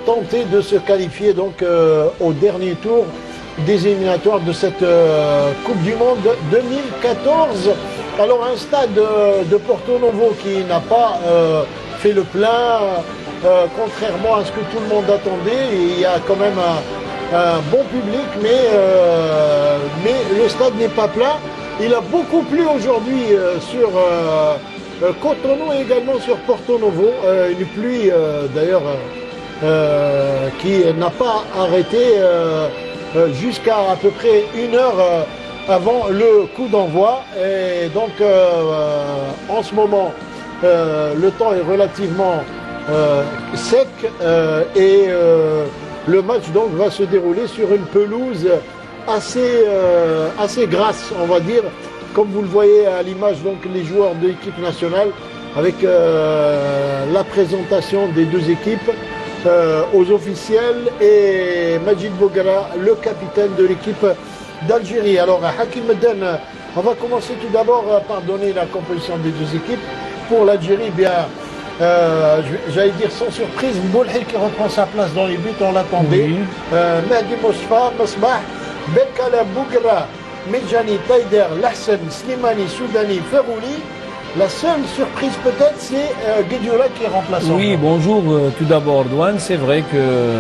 tenter de se qualifier donc au dernier tour des éliminatoires de cette Coupe du Monde 2014. Alors un stade de Porto Novo qui n'a pas fait le plein, contrairement à ce que tout le monde attendait. Il y a quand même un bon public, mais le stade n'est pas plein. Il a beaucoup plu aujourd'hui sur Cotonou et également sur Porto Novo. Une pluie d'ailleurs qui n'a pas arrêté jusqu'à à peu près 1 heure avant le coup d'envoi. Et donc en ce moment, le temps est relativement sec et le match donc va se dérouler sur une pelouse assez grasse, on va dire, comme vous le voyez à l'image, donc les joueurs de l'équipe nationale avec la présentation des deux équipes aux officiels et Majid Bouguera, le capitaine de l'équipe d'Algérie. Alors Hakim Medden, on va commencer tout d'abord par donner la composition des deux équipes. Pour l'Algérie, bien j'allais dire sans surprise, Mboulhil qui reprend sa place dans les buts, on l'attendait. Oui. Mehdi Mosfa, Masbah, Bekala, Bouguera, Medjani, Taider, Lahsen, Slimani, Soudani, Ferrouli. La seule surprise peut-être, c'est Guedioura qui est remplaçant. Oui, bonjour tout d'abord Douane. C'est vrai que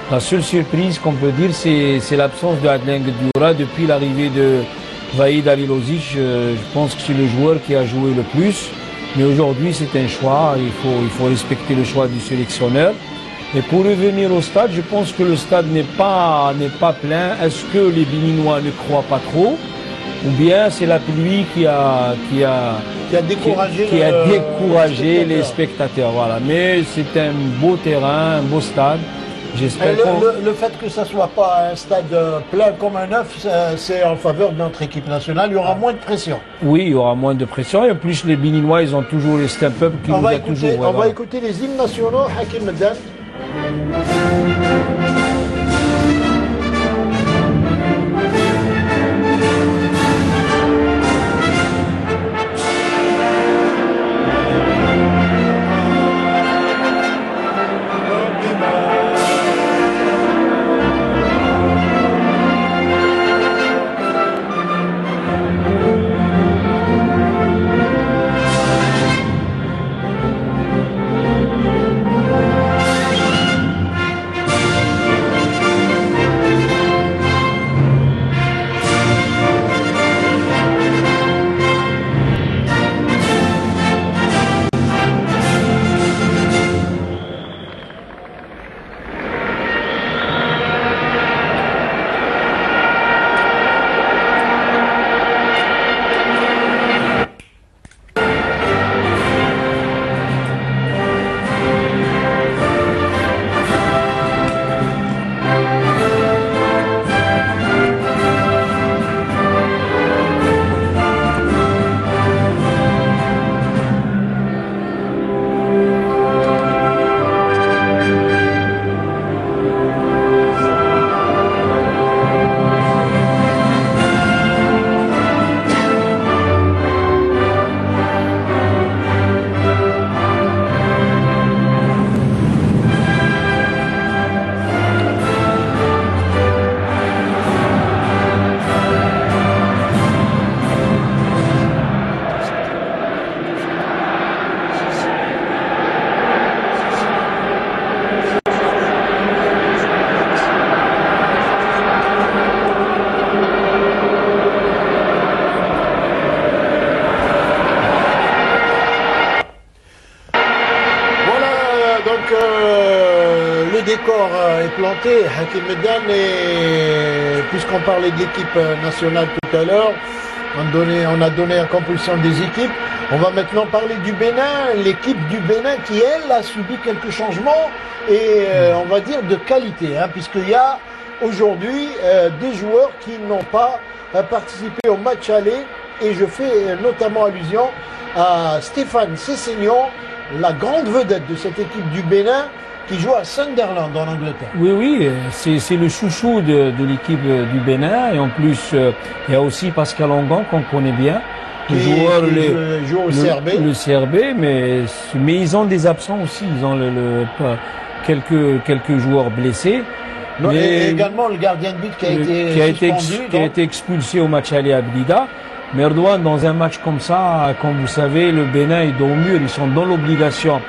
la seule surprise qu'on peut dire, c'est l'absence de Adlien Guedioura depuis l'arrivée de Vahid Halilovic. Je pense que c'est le joueur qui a joué le plus. Mais aujourd'hui, c'est un choix. Il faut respecter le choix du sélectionneur. Et pour revenir au stade, je pense que le stade n'est pas plein. Est-ce que les Béninois ne croient pas trop? Ou bien c'est la pluie qui a découragé les spectateurs. Voilà. Mais c'est un beau terrain, un beau stade. J'espère le fait que ça ne soit pas un stade plein comme un œuf, c'est en faveur de notre équipe nationale. Il y aura moins de pression. Oui, il y aura moins de pression. Et en plus, les Béninois, ils ont toujours les step-up qui nous aident toujours. On va écouter les hymnes nationaux. Hakim Medden. Le décor est planté, Hakim Medden, et puisqu'on parlait de l'équipe nationale tout à l'heure, on a donné la composition des équipes. On va maintenant parler du Bénin, l'équipe du Bénin qui, elle, a subi quelques changements et on va dire de qualité, puisqu'il y a aujourd'hui des joueurs qui n'ont pas participé au match aller, et je fais notamment allusion à Stéphane Sessegnon, la grande vedette de cette équipe du Bénin, qui joue à Sunderland en Angleterre. Oui, c'est le chouchou de l'équipe du Bénin, et en plus il y a aussi Pascal Ongan qu'on connaît bien. Joue au CRB. Le CRB, mais ils ont des absents aussi. Ils ont quelques joueurs blessés. Et également le gardien de but qui a été expulsé au match aller à Blida. Mais Erdogan, dans un match comme ça, comme vous savez, le Bénin est dos au mur. Ils sont dans l'obligation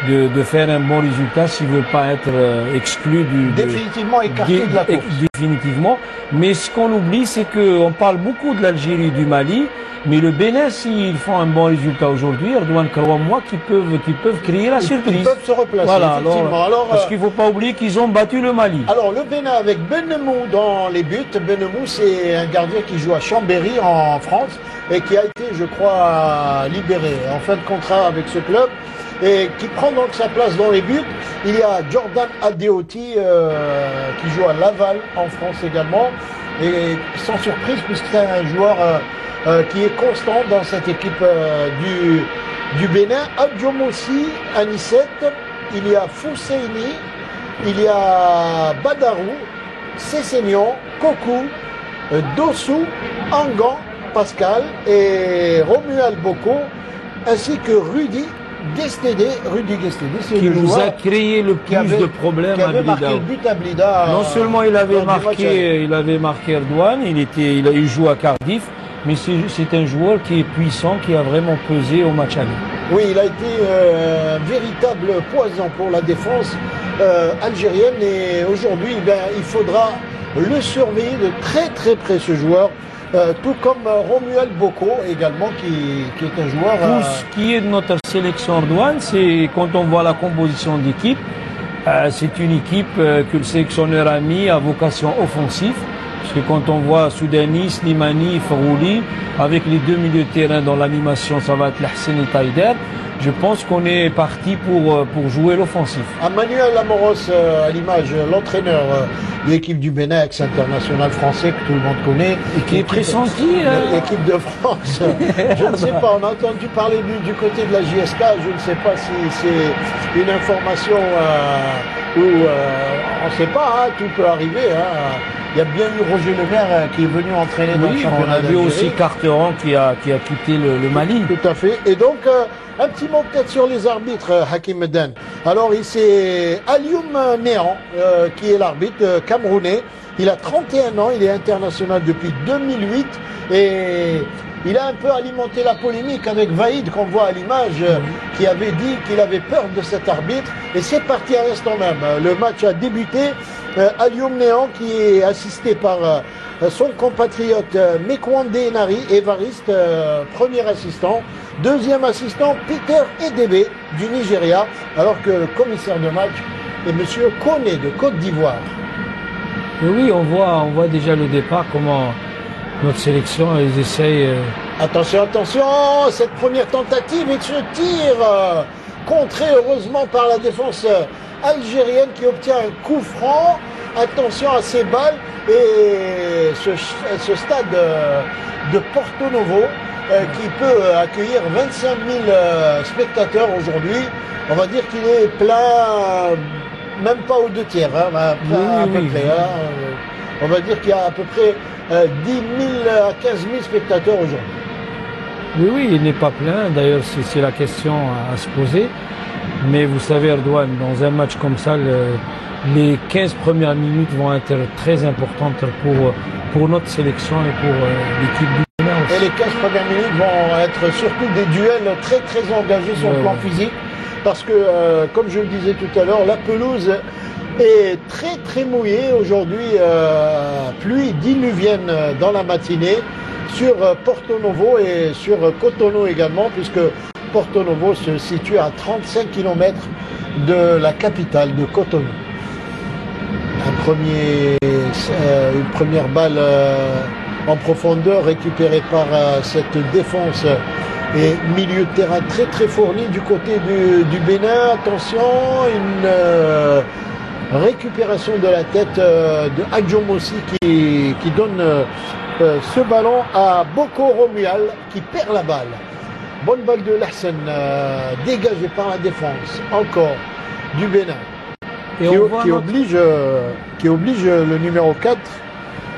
de faire un bon résultat s'ils ne veulent pas être exclus définitivement écartés de la course. Définitivement. Mais ce qu'on oublie, c'est qu'on parle beaucoup de l'Algérie et du Mali. Mais le Bénin, s'ils font un bon résultat aujourd'hui, Erdogan, crois-moi qu'ils peuvent créer la surprise. Ils peuvent se replacer, voilà, effectivement. Alors, parce qu'il ne faut pas oublier qu'ils ont battu le Mali. Alors, le Bénin avec Benemou dans les buts. Benemou, c'est un gardien qui joue à Chambéry, en France, et qui a été, je crois, libéré en fin de contrat avec ce club, et qui prend donc sa place dans les buts. Il y a Jordan Adeoti, qui joue à Laval, en France également, et sans surprise, puisque c'est un joueur... qui est constant dans cette équipe du Bénin. Adjomossi, Anisset, il y a Fousseini, il y a Badarou, Sessegnon, Kokou, Dossou, Angan, Pascal et Romuald Boko, ainsi que Rudy Guestédé. C'est qui nous a créé le plus de problèmes à Blida. Non seulement il avait marqué Erdogan, il joue à Cardiff, mais c'est un joueur qui est puissant, qui a vraiment pesé au match aller. Oui, il a été un véritable poison pour la défense algérienne, et aujourd'hui, il faudra le surveiller de très très près, ce joueur, tout comme Romuald Boko également, qui est un joueur... Tout ce qui est de notre sélection Erdogan, c'est quand on voit la composition d'équipe, c'est une équipe que le sélectionneur a mis à vocation offensive. Parce que quand on voit Soudani, Slimani, Farouli, avec les deux milieux de terrain dans l'animation, ça va être Lahsen et Taider, je pense qu'on est parti pour jouer l'offensif. Manuel Amoros, à l'image, l'entraîneur de l'équipe du Bénin, ex-international français que tout le monde connaît. Et qui est pressenti. L'équipe de France. Je ne sais pas, on a entendu parler du côté de la JSK, je ne sais pas si c'est une information où on ne sait pas, tout peut arriver. Il y a bien eu Roger Lemaire qui est venu entraîner dans le championnat d'Algérie. On a vu aussi Carteron qui a quitté le Mali. Tout à fait. Et donc, un petit mot peut-être sur les arbitres, Hakim Meden. Alors, c'est Alioum Néan qui est l'arbitre camerounais. Il a 31 ans, il est international depuis 2008 et il a un peu alimenté la polémique avec Vaïd, qu'on voit à l'image, qui avait dit qu'il avait peur de cet arbitre. Et c'est parti à l'instant même. Le match a débuté. Alioum Néan qui est assisté par son compatriote Mekwande Nari, Évariste, premier assistant. Deuxième assistant, Peter Edebe du Nigeria, alors que le commissaire de match est monsieur Kone de Côte d'Ivoire. Oui, on voit déjà le départ, comment notre sélection, ils essayent... Attention, cette première tentative et ce tir contré heureusement par la défense algérienne qui obtient un coup franc. Attention à ces balles et ce stade de Porto Novo qui peut accueillir 25 000 spectateurs aujourd'hui. On va dire qu'il est plein, même pas aux 2/3, plein à peu près. On va dire qu'il y a à peu près 10 000 à 15 000 spectateurs aujourd'hui. Oui, il n'est pas plein. D'ailleurs, c'est la question à se poser. Mais vous savez, Erdogan, dans un match comme ça, les 15 premières minutes vont être très importantes pour notre sélection et pour l'équipe du Bénin aussi. Et les 15 premières minutes vont être surtout des duels très très engagés sur le plan physique. Parce que, comme je le disais tout à l'heure, la pelouse est très très mouillée. Aujourd'hui, pluie diluvienne dans la matinée sur Porto Novo et sur Cotonou également, puisque Porto Novo se situe à 35 km de la capitale de Cotonou. Une première balle en profondeur récupérée par cette défense et milieu de terrain très très fourni du côté du Bénin. Attention, une récupération de la tête de Adjomossi qui donne ce ballon à Boko Romuald qui perd la balle. Bonne balle de Lahsen, dégagée par la défense, encore, du Bénin, qui oblige le numéro 4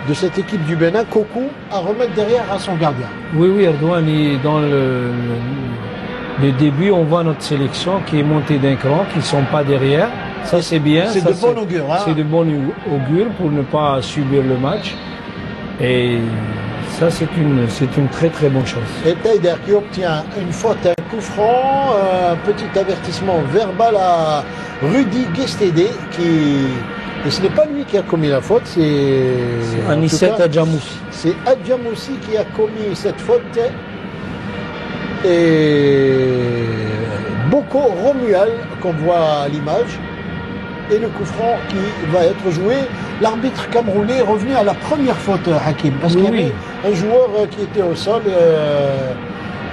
de cette équipe du Bénin, Kokou, à remettre derrière à son gardien. Oui, Erdogan, dans le début, on voit notre sélection qui est montée d'un cran, qui ne sont pas derrière. Ça c'est bien. C'est de bon augure. Hein. C'est de bon augure pour ne pas subir le match. Et ça c'est une très très bonne chose. Et Taider qui obtient une faute, un coup franc, un petit avertissement verbal à Rudy Guestédé et ce n'est pas lui qui a commis la faute, c'est Anisset Adjamoussi. C'est Adjamoussi qui a commis cette faute. Et Boko Romual qu'on voit à l'image. Et le coup franc qui va être joué. L'arbitre camerounais est revenu à la première faute, Hakim, parce qu'il y avait un joueur qui était au sol.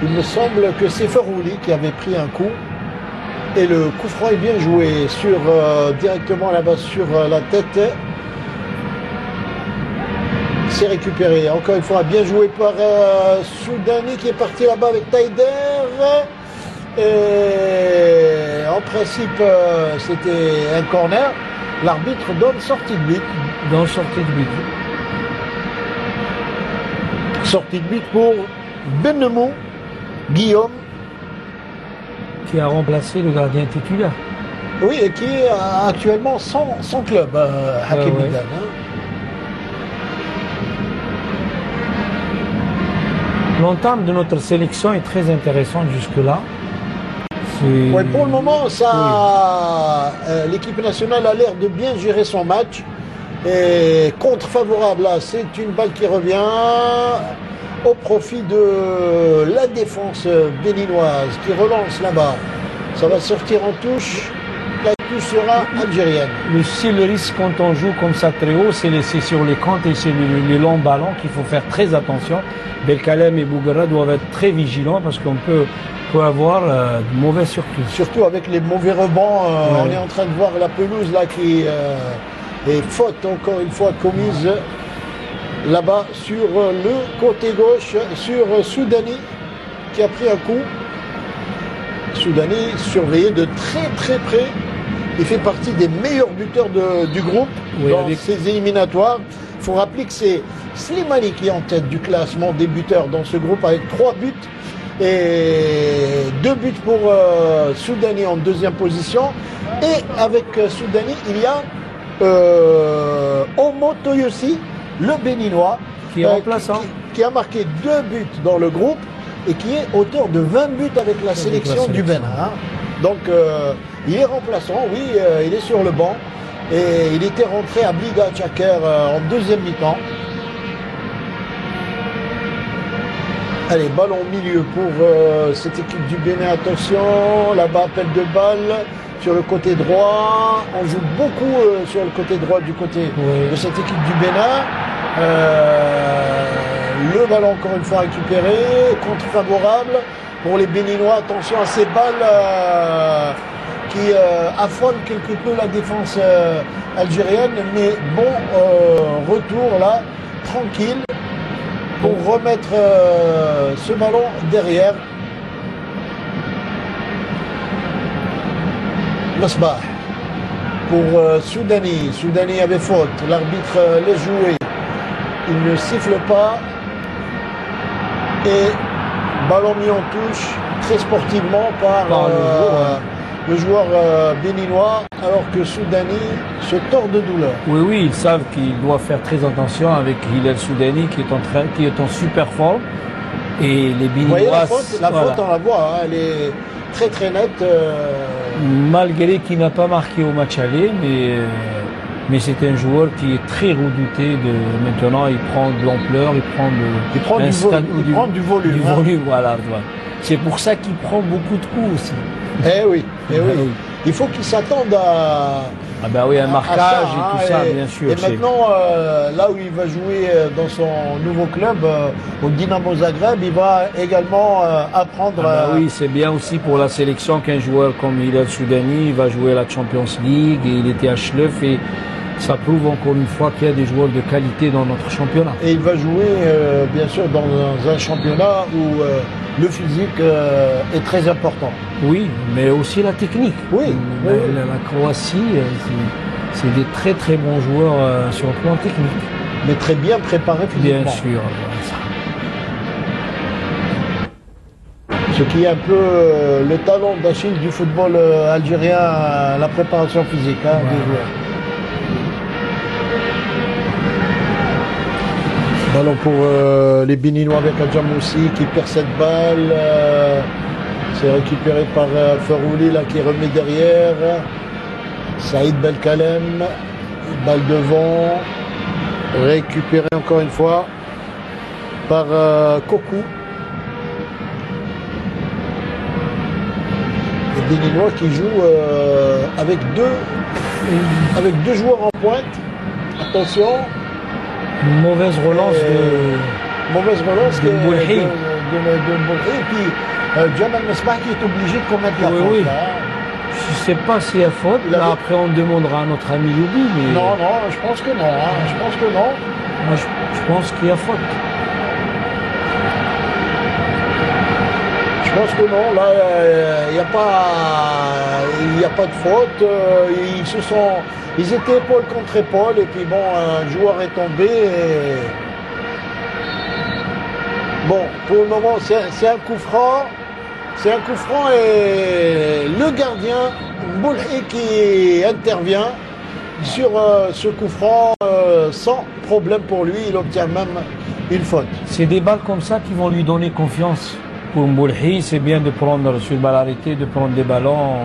Il me semble que c'est Ferouli qui avait pris un coup. Et le coup franc est bien joué directement là-bas sur la tête. C'est récupéré. Encore une fois, bien joué par Soudani qui est parti là-bas avec Taider. Et en principe, c'était un corner. L'arbitre donne sortie de but. Dans sortie de but. Sortie de but pour Bennemou, Guillaume. Qui a remplacé le gardien titulaire. Oui, et qui est actuellement sans club, Hakim Bidan. Hein. L'entame de notre sélection est très intéressante jusque-là. Ouais, pour le moment, l'équipe nationale a l'air de bien gérer son match. Et contre favorable, là, c'est une balle qui revient au profit de la défense béninoise qui relance là-bas. Ça va sortir en touche. La touche sera algérienne. Le risque quand on joue comme ça très haut, c'est sur les comptes et c'est les longs ballons qu'il faut faire très attention. Belkalem et Bougara doivent être très vigilants parce qu'on peut avoir de mauvaises surprises. Surtout avec les mauvais rebonds. On est en train de voir la pelouse là qui est faute encore une fois commise là-bas sur le côté gauche, sur Soudani qui a pris un coup. Soudani surveillé de très très près. Il fait partie des meilleurs buteurs du groupe dans ces éliminatoires. Il faut rappeler que c'est Slimani qui est en tête du classement des buteurs dans ce groupe avec 3 buts et 2 buts pour Soudani en deuxième position. Et avec Soudani, il y a Omo Toyosi, le béninois, qui est remplaçant. Qui a marqué 2 buts dans le groupe et qui est auteur de 20 buts avec la sélection du Bénin. Hein. Donc il est remplaçant, oui, il est sur le banc et il était rentré à Bliga Tchaker en deuxième mi-temps. Allez, ballon au milieu pour cette équipe du Bénin, attention, là-bas appel de balle sur le côté droit, on joue beaucoup sur le côté droit du côté de cette équipe du Bénin. Le ballon encore une fois récupéré, contre favorable pour les Béninois. Attention à ces balles qui affrontent quelque peu la défense algérienne. Mais bon retour là, tranquille, pour remettre ce ballon derrière. Masbah pour Soudani. Soudani avait faute, l'arbitre laisse jouer. Il ne siffle pas. Et ballon mis en touche très sportivement par le joueur béninois, alors que Soudani se tord de douleur. Oui, ils savent qu'ils doivent faire très attention avec Hilal Soudani qui est en super forme. Et les Béninois... Vous voyez la faute, on la voit, hein, elle est très très nette. Malgré qu'il n'a pas marqué au match aller, mais c'est un joueur qui est très redouté. Maintenant, il prend de l'ampleur, il prend du volume. Du volume, voilà. C'est pour ça qu'il prend beaucoup de coups aussi. Eh oui. Il faut qu'il s'attende à... Ah ben oui, un marquage ça, et tout ça, bien sûr. Et maintenant, là où il va jouer dans son nouveau club, au Dynamo Zagreb, il va également apprendre... Oui, c'est bien aussi pour la sélection qu'un joueur comme Hilal Soudani va jouer la Champions League, et il était à Schleuf, et ça prouve encore une fois qu'il y a des joueurs de qualité dans notre championnat. Et il va jouer, bien sûr, dans un championnat où le physique est très important. Oui, mais aussi la technique. Oui. La Croatie, c'est des très très bons joueurs sur le plan technique. Mais très bien préparés physiquement. Bien sûr. Ce qui est un peu le talon d'Achille du football algérien, la préparation physique des joueurs. Ballon pour les Béninois avec Adjamoussi qui perd cette balle. C'est récupéré par Ferouli là, qui remet derrière. Saïd Belkalem, balle devant. Récupéré encore une fois par Kokou. Les Béninois qui jouent avec deux joueurs en pointe. Attention. Une mauvaise relance de Boulhi. Et puis Jamal Mesbah qui est obligé de commettre la faute. Oui. Là. Je ne sais pas s'il y a faute. Là, après, on demandera à notre ami Youbi. Mais... Non, je pense que non. Je pense que non. Moi, je pense qu'il y a faute. Je pense que non. Là, il n'y a pas de faute. Ils étaient épaule contre épaule. Et puis bon, un joueur est tombé. Bon, pour le moment, c'est un coup franc. C'est un coup franc et le gardien Boulhi qui intervient sur ce coup franc sans problème pour lui. Il obtient même une faute. C'est des balles comme ça qui vont lui donner confiance. Pour Boulhi, c'est bien de prendre sur balle arrêtée, de prendre des ballons.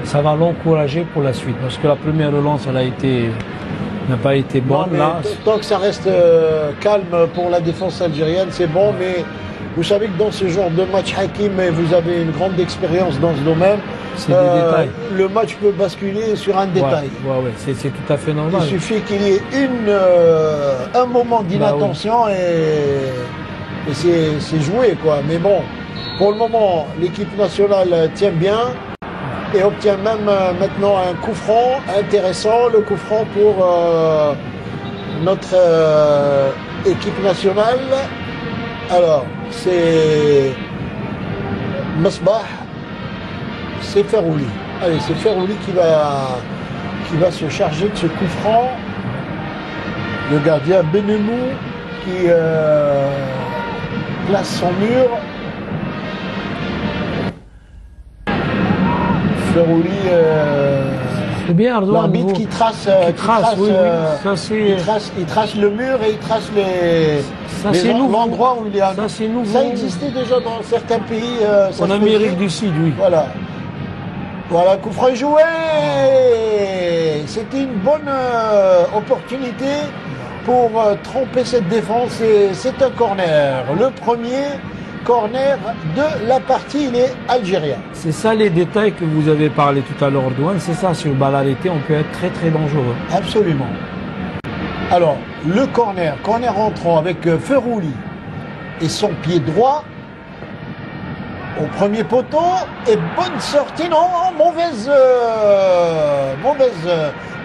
Ça va l'encourager pour la suite. Parce que la première relance, n'a pas été bonne. Non, là. Tant que ça reste calme pour la défense algérienne, c'est bon. Mais vous savez que dans ce genre de match, Hakim, vous avez une grande expérience dans ce domaine. C'est des détails. Le match peut basculer sur un détail. Ouais, c'est tout à fait normal. Il suffit qu'il y ait un moment d'inattention et c'est joué, quoi. Mais bon, pour le moment, l'équipe nationale tient bien et obtient même maintenant un coup franc intéressant. Le coup franc pour notre équipe nationale. Alors, c'est Mesbah, c'est Ferouli. Allez, c'est Ferouli qui va se charger de ce coup franc. Le gardien Benemou qui place son mur. Ferouli, c'est bien, Ardouan. l'arbitre qui trace le mur et il trace l'endroit où il est. Ça, c'est nouveau. Ça existait déjà dans certains pays. En Amérique du Sud, oui. Voilà, coup franc joué. C'était une bonne opportunité pour tromper cette défense et c'est un corner. Le premier corner de la partie, il est algérien. C'est ça les détails que vous avez parlé tout à l'heure, Douane. C'est ça, sur balle arrêtée, on peut être très très dangereux. Absolument. Alors, le corner entrant avec Ferouli et son pied droit au premier poteau et bonne sortie, non, mauvaise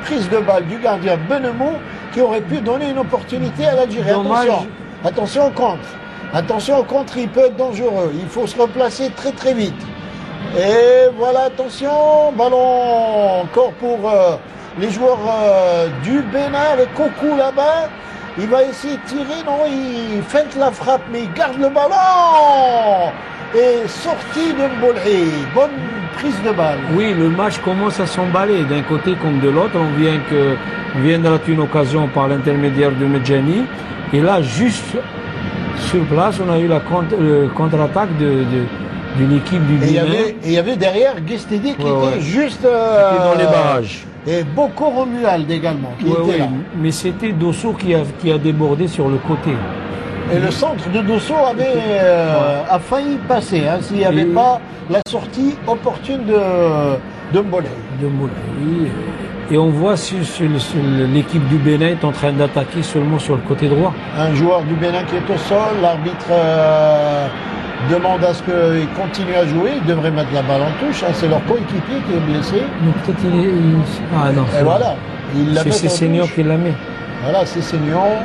prise de balle du gardien Benemou qui aurait pu donner une opportunité à l'Algérie. Attention au contre, il peut être dangereux. Il faut se replacer très très vite. Et voilà, attention, ballon encore pour les joueurs du Bénin avec Kokou là-bas. Il va essayer de tirer, non, il feinte la frappe, mais il garde le ballon. Et sortie de Boulhi, bonne prise de balle. Oui, le match commence à s'emballer d'un côté comme de l'autre. On vient de rater une occasion par l'intermédiaire de Medjani. Et là, juste sur place, on a eu la contre-attaque d'une équipe du Bénin. Et il y avait derrière Guestedi qui était juste dans les barrages. Et Boko Romuald également qui était là. Mais c'était Dosso qui a débordé sur le côté. Et le centre de Dosso a failli passer s'il n'y avait pas la sortie opportune de Mbolé. Et on voit sur l'équipe du Bénin est en train d'attaquer seulement sur le côté droit. Un joueur du Bénin qui est au sol, l'arbitre demande à ce qu'il continue à jouer, il devrait mettre la balle en touche, c'est leur coéquipier qui est blessé. Mais peut-être Ah non. Et voilà, il la met en touche. C'est Seignon qui la met. Voilà, c'est Seignon,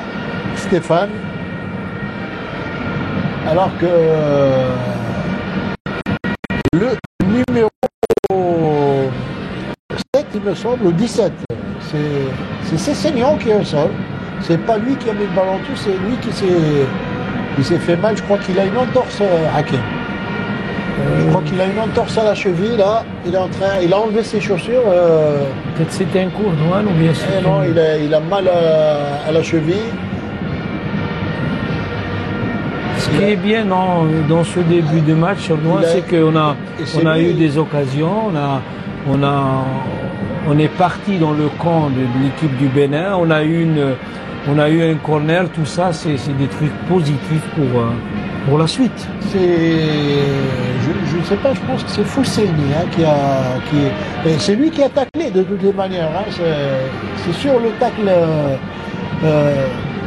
Stéphane. Alors que le numéro 7, il me semble, ou 17, c'est Seignon qui est au sol. C'est pas lui qui a mis le ballon en touche, c'est lui qui s'est fait mal. Je crois qu'il a une entorse, Hakim. Je crois qu'il a une entorse à la cheville là. Il a enlevé ses chaussures. Peut-être c'était un cours, Douane, ou bien c'est Non, il a mal à la cheville. Ce qui est bien dans ce début de match, Douane, c'est qu'on a eu des occasions, on est parti dans le camp de l'équipe du Bénin, on a eu un corner, tout ça, c'est des trucs positifs pour la suite. Je ne sais pas, je pense que c'est Fousseini c'est lui qui a taclé de toutes les manières. Hein. C'est sur le tacle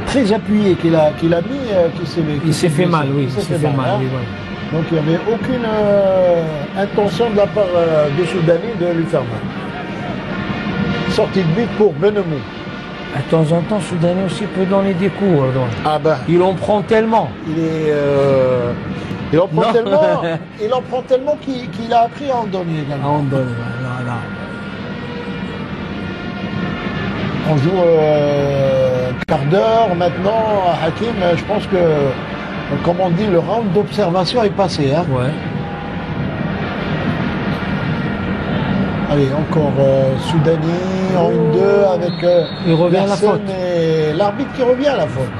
très appuyé qu'il a mis il s'est fait mal, oui. Il s'est fait mal. Oui, voilà. Donc il n'y avait aucune intention de la part de Soudani de lui faire mal. Sortie de but pour Benemou. De temps en temps, Soudani aussi peut donner des coups. Ah ben. Il en prend tellement. Il en prend tellement qu'il a appris à en donner également. À en donner, voilà. On joue quart d'heure maintenant à Hakim. Je pense que, comme on dit, le round d'observation est passé. Hein. Ouais. Allez, encore Soudani en 1-2 avec il revient à la faute. Et l'arbitre qui revient à la faute.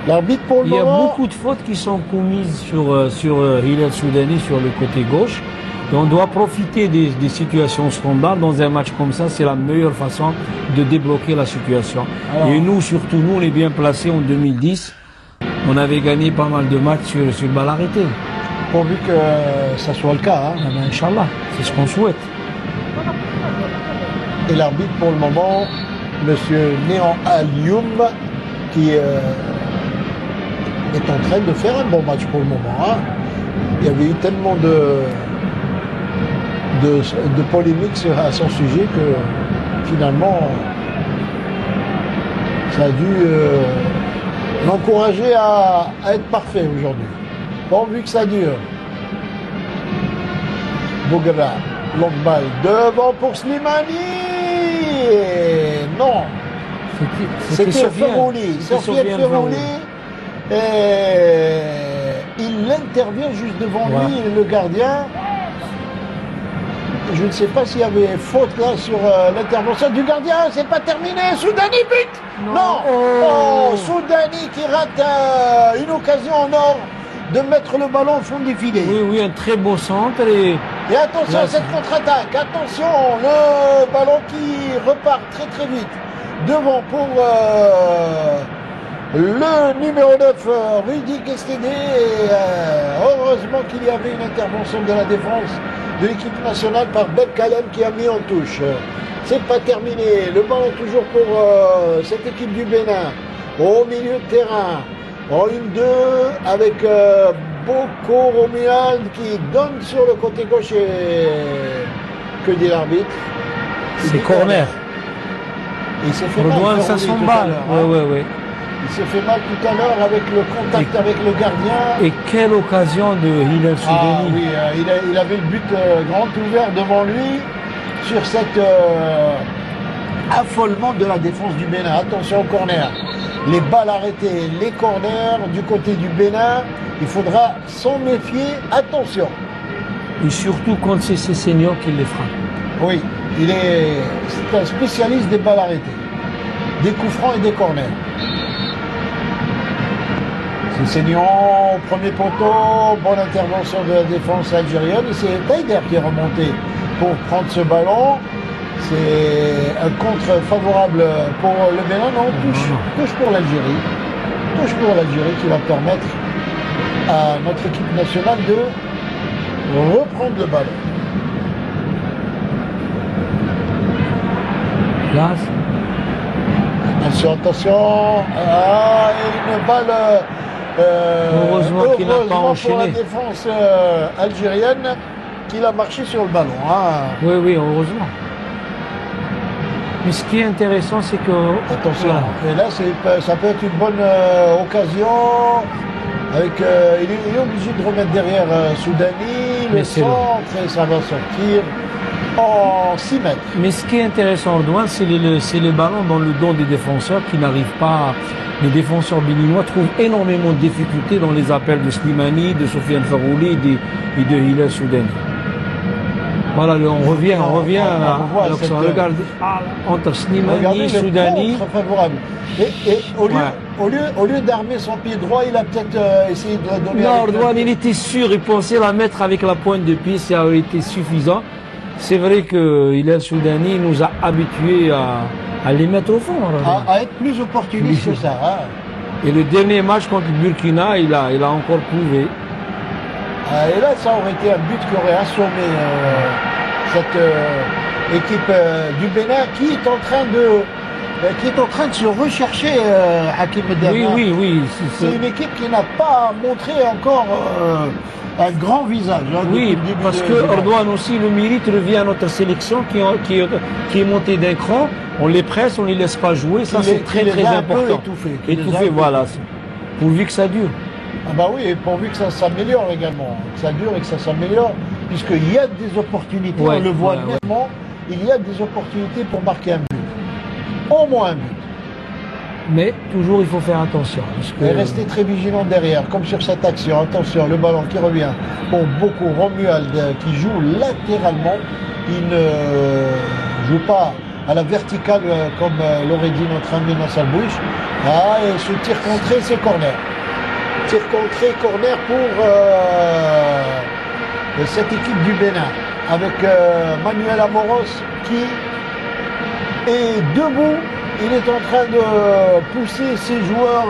L'arbitre pour le moment... Il y a beaucoup de fautes qui sont commises sur Hilal Soudani sur le côté gauche. Et on doit profiter des situations standards. Dans un match comme ça, c'est la meilleure façon de débloquer la situation. Alors, et nous, surtout nous, on est bien placés en 2010. On avait gagné pas mal de matchs sur balle arrêtée. Pourvu que ça soit le cas. Hein. Ah ben, Inch'Allah, c'est ce qu'on souhaite. Et l'arbitre pour le moment, monsieur Néan Alioum, qui est en train de faire un bon match pour le moment. Hein. Il y avait eu tellement de polémiques à son sujet que finalement ça a dû l'encourager à être parfait aujourd'hui. Bon, vu que ça dure. Bougra, longue balle devant pour Slimani. Non, c'était Ferrouli. Sofiane Ferrouli. Il intervient juste devant lui, le gardien. Je ne sais pas s'il y avait faute là sur l'intervention du gardien. C'est pas terminé. Soudani but. Non. Soudani qui rate une occasion en or de mettre le ballon au fond du filet. Oui, un très beau centre. Et attention à cette contre-attaque. Attention, le ballon qui repart très très vite. Devant pour le numéro 9, Rudy Guestédé. Heureusement qu'il y avait une intervention de la défense de l'équipe nationale par Ben Kalem qui a mis en touche. C'est pas terminé. Le ballon toujours pour cette équipe du Bénin. Au milieu de terrain. En 1-2 avec Boko Romuald qui donne sur le côté gauche et que dit l'arbitre? C'est corner. Il s'est fait mal. Ça s'emballe. Ouais. Il s'est fait mal tout à l'heure avec le contact avec le gardien. Et quelle occasion de Hilal Soudani. Ah oui, il avait le but grand ouvert devant lui sur cet affolement de la défense du Bénin. Attention au corner. Les balles arrêtées, les corners du côté du Bénin, il faudra s'en méfier. Attention. Et surtout quand c'est ces seniors qui les frappent. Oui, c'est un spécialiste des balles arrêtées, des coups francs et des corners. C'est Seignon au premier poteau, bonne intervention de la défense algérienne. Et c'est Taider qui est remonté pour prendre ce ballon. C'est un contre favorable pour le Bénin. Non, touche pour l'Algérie. Touche pour l'Algérie qui va permettre à notre équipe nationale de reprendre le ballon. Là, attention. Ah, une balle. Heureusement qu'il n'a pas enchaîné. Pour la défense algérienne qu'il a marché sur le ballon. Hein. Oui, heureusement. Mais ce qui est intéressant, c'est que... Attention, et là, ça peut être une bonne occasion. Avec, il est obligé de remettre derrière Soudani, le centre, et ça va sortir. en 6 mètres. Mais ce qui est intéressant, Ordouane, c'est les ballons dans le dos des défenseurs qui n'arrivent pas. Les défenseurs béninois trouvent énormément de difficultés dans les appels de Slimani, de Sofiane Farouli et de Hilal Soudani. Voilà, on revient regarde entre Slimani et Soudani. Très favorable. Et au lieu d'armer son pied droit, il a peut-être essayé de donner. Non, Ordouane, il était sûr, il pensait la mettre avec la pointe de pied, ça aurait été suffisant. C'est vrai que Hilal Soudani nous a habitués à les mettre au fond. À être plus opportuniste que ça. Hein. Et le dernier match contre Burkina, il a encore prouvé. Et là, ça aurait été un but qui aurait assommé cette équipe du Bénin qui est en train de se rechercher, Hakim Derna. Oui. C'est une équipe qui n'a pas montré encore un grand visage. Hein, oui, parce que Ordouane aussi, le mérite revient à notre sélection qui est montée d'un cran. On les presse, on ne les laisse pas jouer. Ça, c'est très important. Étouffé, voilà. Pourvu que ça dure. Ah bah oui, et pourvu que ça s'améliore également, que ça dure et que ça s'améliore, puisqu'il y a des opportunités, on le voit nettement, il y a des opportunités pour marquer un but. Au moins un but. Mais toujours il faut faire attention. Et rester très vigilant derrière, comme sur cette action. Attention, le ballon qui revient. Bon, beaucoup Romuald qui joue latéralement, il ne joue pas à la verticale comme l'aurait dit notre ami Nassal Bouich. Ah, et ce tir contré, c'est corner. Tir contré, corner pour cette équipe du Bénin, avec Manuel Amoros qui est debout. Il est en train de pousser ses joueurs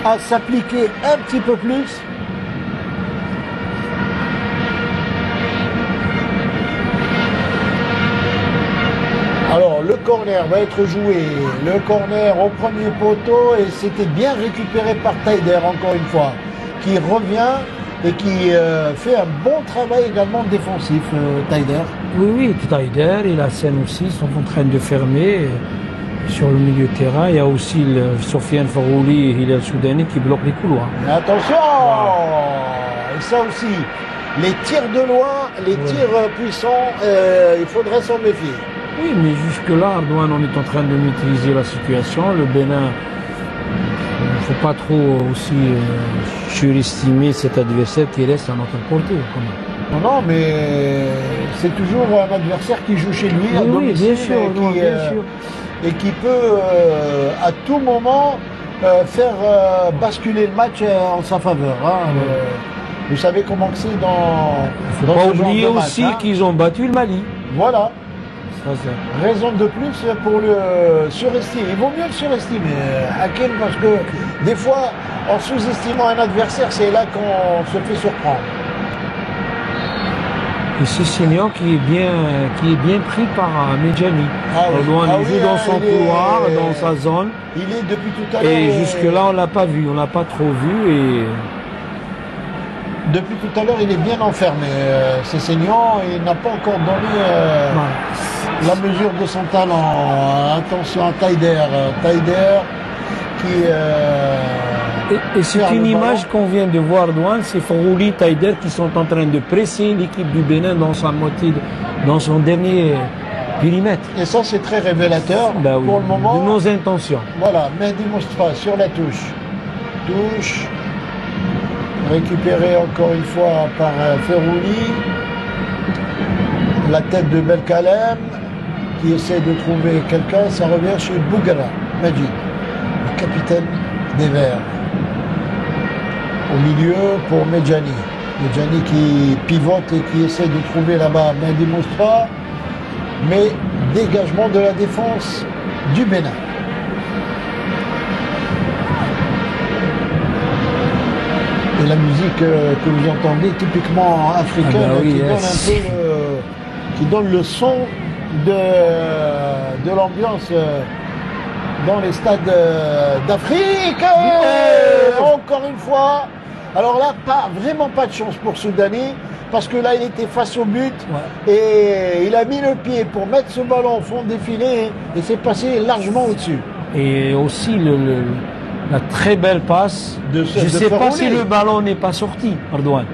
à s'appliquer un petit peu plus. Alors le corner va être joué, le corner au premier poteau et c'était bien récupéré par Taider encore une fois, qui revient et qui fait un bon travail également défensif, Taider. Oui, Taider et la scène aussi sont en train de fermer sur le milieu de terrain. Il y a aussi Sofiane Farouli et Hilal Soudani qui bloquent les couloirs. Mais attention, et ça aussi, les tirs de loin, les tirs puissants, il faudrait s'en méfier. Oui, mais jusque-là, Ordouane, on est en train de maîtriser la situation. Le Bénin, il ne faut pas trop aussi surestimer cet adversaire qui reste à notre portée. Non, mais c'est toujours un adversaire qui joue chez lui, à domicile, bien sûr, et qui peut à tout moment faire basculer le match en sa faveur. Hein. Vous savez comment c'est dans. Il ne faut pas oublier aussi qu'ils ont battu le Mali. Voilà. Raison de plus pour le surestimer. Il vaut mieux le surestimer, Hakim, parce que des fois, en sous-estimant un adversaire, c'est là qu'on se fait surprendre. Et c'est Senior qui est bien pris par Medjani. Il joue dans son couloir, dans sa zone. Il est depuis tout à l'heure. Et jusque-là, on ne l'a pas vu, on ne l'a pas trop vu. Et depuis tout à l'heure, il est bien enfermé. C'est Senior, il n'a pas encore donné la mesure de son talent. Attention à Taider. Taider qui. Et c'est une image qu'on vient de voir, Douane, c'est Farouli, Taider qui sont en train de presser l'équipe du Bénin dans sa moitié, dans son dernier périmètre. Et ça, c'est très révélateur pour le moment. De nos intentions. Voilà, Mehdi Moustapha sur la touche. Touche. Récupéré encore une fois par Farouli. La tête de Belkalem qui essaie de trouver quelqu'un. Ça revient chez Bougara, Majid, le capitaine des Verts. Au milieu pour Medjani. Medjani qui pivote et qui essaie de trouver là-bas Mehdi Moustapha. Mais dégagement de la défense du Bénin. Et la musique que vous entendez, typiquement africaine, qui donne le son de l'ambiance dans les stades d'Afrique. Encore une fois. Alors là, vraiment pas de chance pour Soudani, parce que là, il était face au but et il a mis le pied pour mettre ce ballon au fond défilé et c'est passé largement au-dessus. Et aussi la très belle passe. Je ne sais pas si le ballon n'est pas sorti, Ordouane.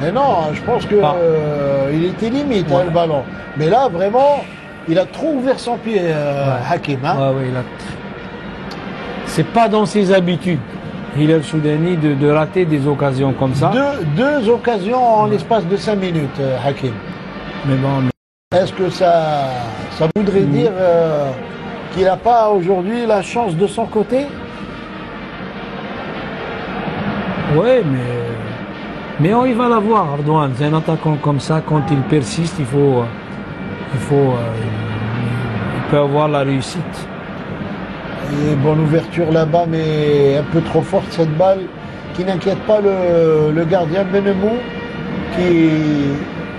Mais non, je pense que il était limite, Ouais. le ballon. Mais là, vraiment, il a trop ouvert son pied, Hakim. Hein. Ouais, ouais, c'est pas dans ses habitudes, Hilal Soudani, de rater des occasions comme ça. Deux occasions en l'espace de 5 minutes, Hakim. Mais bon, Est-ce que ça voudrait dire qu'il n'a pas aujourd'hui la chance de son côté? ouais, mais il va l'avoir, Ardouane. C'est un attaquant comme ça, quand il persiste, il peut avoir la réussite. Et bonne ouverture là-bas, mais un peu trop forte cette balle qui n'inquiète pas le gardien Benemou qui